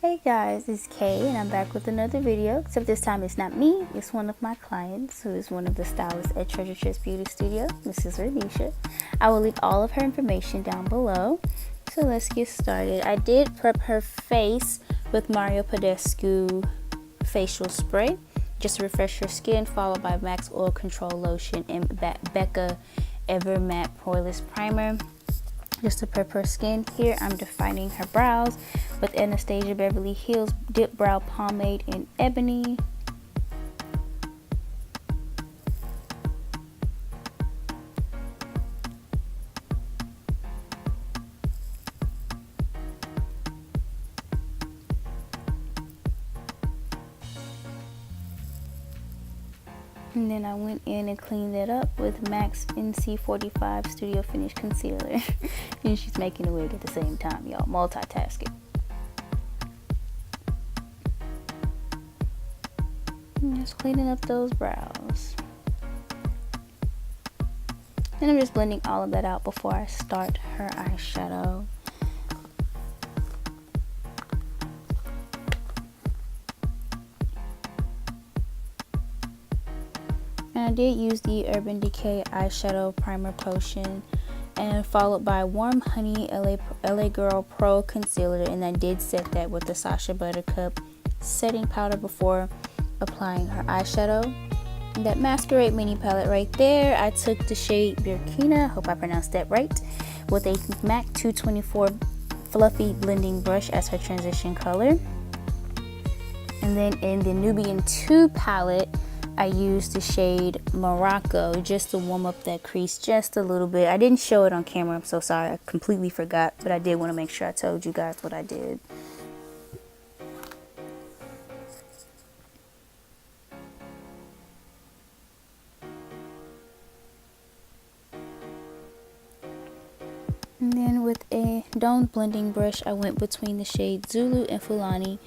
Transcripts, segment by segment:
Hey guys, it's Kay and I'm back with another video, except this time it's not me, it's one of my clients who is one of the stylists at Treasure Chest Beauty Studio. This is Renisha. I will leave all of her information down below. So let's get started. I did prep her face with Mario Badescu facial spray just to refresh her skin, followed by MAC's Oil Control Lotion and Becca Ever Matte Poreless Primer just to prep her skin. Here I'm defining her brows with Anastasia Beverly Hills Dip Brow Pomade in Ebony. And then I went in and cleaned it up with MAC's NC45 Studio Finish Concealer. And she's making a wig at the same time, y'all. Multitasking. And just cleaning up those brows. And I'm just blending all of that out before I start her eyeshadow. And I did use the Urban Decay eyeshadow primer potion, and followed by Warm Honey L.A Girl Pro Concealer, and I did set that with the Sacha Buttercup setting powder before applying her eyeshadow. And that Masquerade mini palette right there, I took the shade Burkina, hope I pronounced that right, with a MAC 224 fluffy blending brush as her transition color. And then in the Nubian 2 palette, I used the shade Morocco just to warm up that crease just a little bit. I didn't show it on camera, I'm so sorry, I completely forgot, but I did want to make sure I told you guys what I did. And then with a Dawn blending brush, I went between the shades Zulu and Fulani,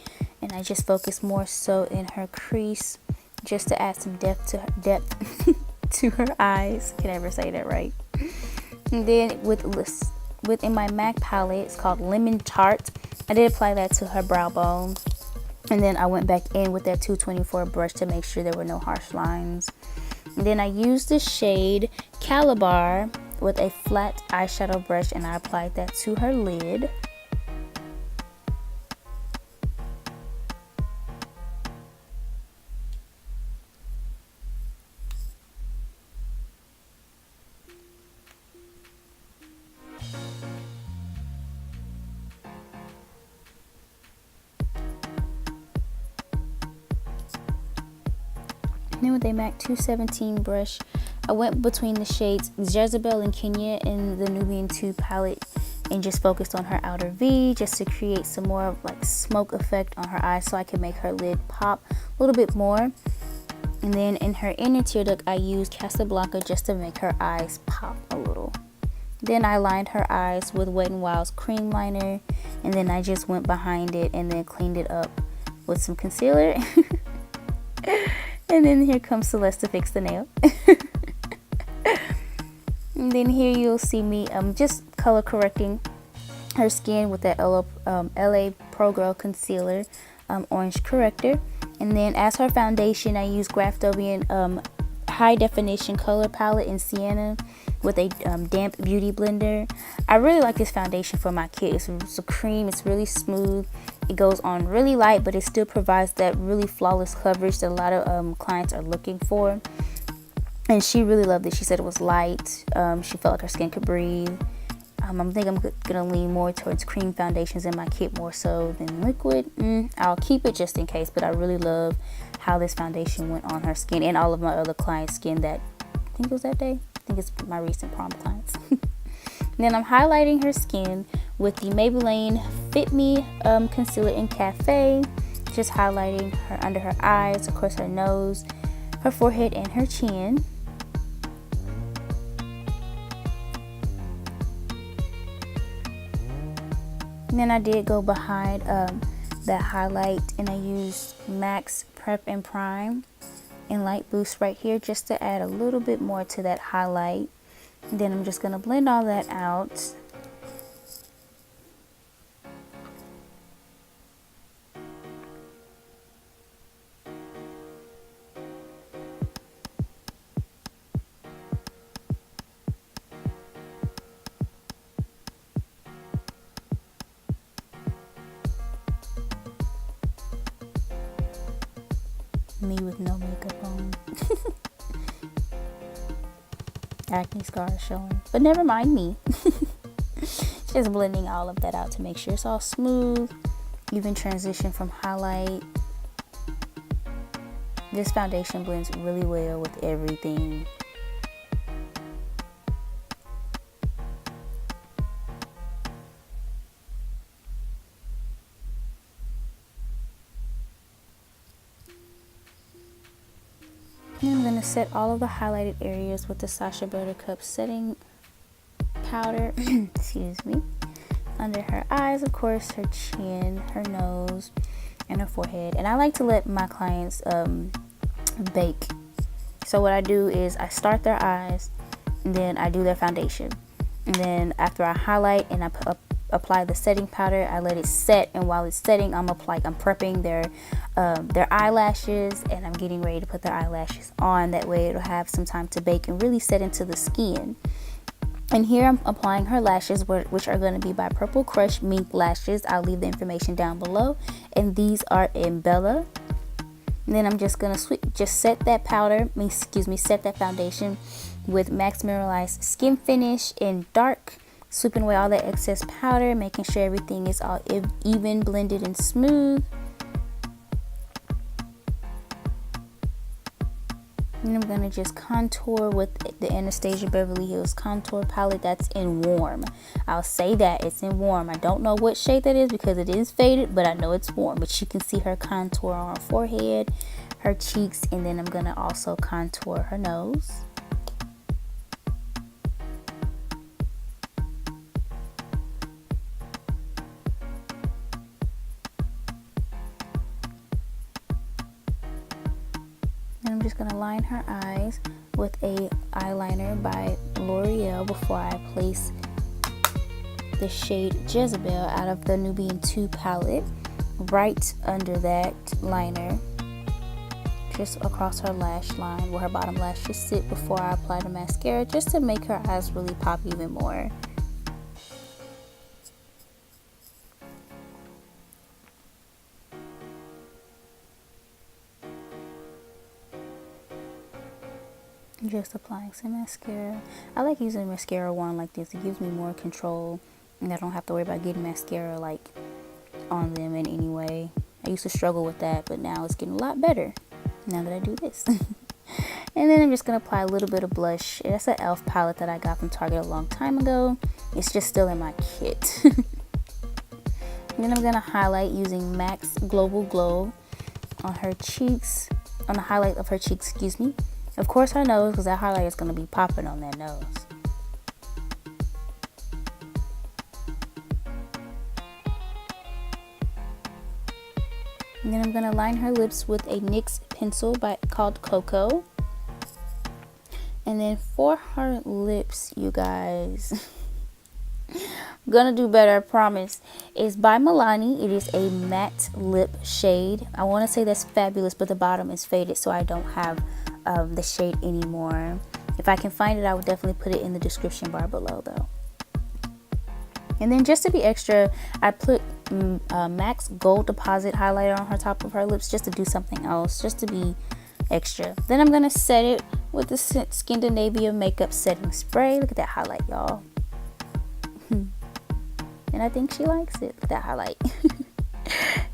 and I just focused more so in her crease, just to add some depth to her eyes. Can I ever say that right? And then within my MAC palette, it's called Lemon Tart. I did apply that to her brow bone, and then I went back in with that 224 brush to make sure there were no harsh lines. And then I used the shade Calabar with a flat eyeshadow brush, and I applied that to her lid. And then with a MAC 217 brush, I went between the shades Jezebel and Kenya in the Nubian 2 palette and just focused on her outer V just to create some more like smoke effect on her eyes so I can make her lid pop a little bit more. And then in her inner tear duct, I used Casablanca just to make her eyes pop a little. Then I lined her eyes with Wet n Wild's cream liner, and then I just went behind it and then cleaned it up with some concealer. And then here comes Celeste to fix the nail. And then here you'll see me just color correcting her skin with that L.A Pro Concealer Orange Corrector. And then as her foundation, I use Graftobian High Definition Color Palette in Sienna with a damp beauty blender. I really like this foundation for my kit. It's a cream, it's really smooth. It goes on really light, but it still provides that really flawless coverage that a lot of clients are looking for. And she really loved it. She said it was light. She felt like her skin could breathe. I think I'm gonna lean more towards cream foundations in my kit more so than liquid. I'll keep it just in case, but I really love how this foundation went on her skin and all of my other clients' skin that, I think it was that day. I think it's my recent prom clients. Then I'm highlighting her skin with the Maybeline Fit Me Concealer-Cafe. Just highlighting her under her eyes, of course her nose, her forehead, and her chin. And then I did go behind that highlight, and I used MAC's Prep and Prime and Light Boost right here just to add a little bit more to that highlight. And then I'm just going to blend all that out. Me with no makeup on. Acne scars showing. But never mind me. Just blending all of that out to make sure it's all smooth. Even transition from highlight. This foundation blends really well with everything. And I'm going to set all of the highlighted areas with the Sacha Buttercup setting powder, excuse me, under her eyes, of course, her chin, her nose, and her forehead. And I like to let my clients bake. So what I do is I start their eyes, and then I do their foundation. And then after I highlight and I apply the setting powder, I let it set, and while it's setting, I'm prepping their eyelashes, and I'm getting ready to put their eyelashes on. That way it'll have some time to bake and really set into the skin. And here I'm applying her lashes, which are going to be by Purple Crush Mink Lashes. I'll leave the information down below. And these are in Bella. And then I'm just going to set that set that foundation with Max Mineralized Skinfinish in dark. Sweeping away all that excess powder, making sure everything is all even, blended, and smooth. And I'm going to just contour with the Anastasia Beverly Hills Contour Palette. That's in Warm. I'll say that. It's in Warm. I don't know what shade that is because it is faded, but I know it's warm. But you can see her contour on her forehead, her cheeks, and then I'm going to also contour her nose. And I'm just going to line her eyes with a eyeliner by L'Oreal before I place the shade Jezebel out of the Nubian 2 palette right under that liner, just across her lash line where her bottom lashes sit, before I apply the mascara, just to make her eyes really pop even more. Just applying some mascara. I like using a mascara wand like this. It gives me more control, and I don't have to worry about getting mascara like on them in any way. I used to struggle with that, but now it's getting a lot better now that I do this. And then I'm just gonna apply a little bit of blush. That's an e.l.f. palette that I got from Target a long time ago. It's just still in my kit. And then I'm gonna highlight using MAC's Global Glow on her cheeks, on the highlight of her cheeks, excuse me. Of course her nose, because that highlight is going to be popping on that nose. And then I'm going to line her lips with a NYX pencil called Cocoa. And then for her lips, you guys, I'm going to do better, I promise. It's by Milani. It is a matte lip shade. I want to say that's Fabulous, but the bottom is faded, so I don't have the shade anymore. If I can find it, I will definitely put it in the description bar below though. And then just to be extra, I put MAC's Gold Deposit highlighter on her top of her lips just to do something else, just to be extra. Then I'm gonna set it with the Skindinavia makeup setting spray. Look at that highlight, y'all. And I think she likes it. Look at that highlight.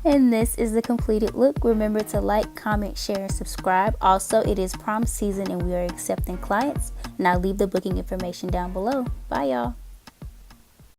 And this is the completed look. Remember to like, comment, share, and subscribe. Also, it is prom season and we are accepting clients. And I'll leave the booking information down below. Bye, y'all.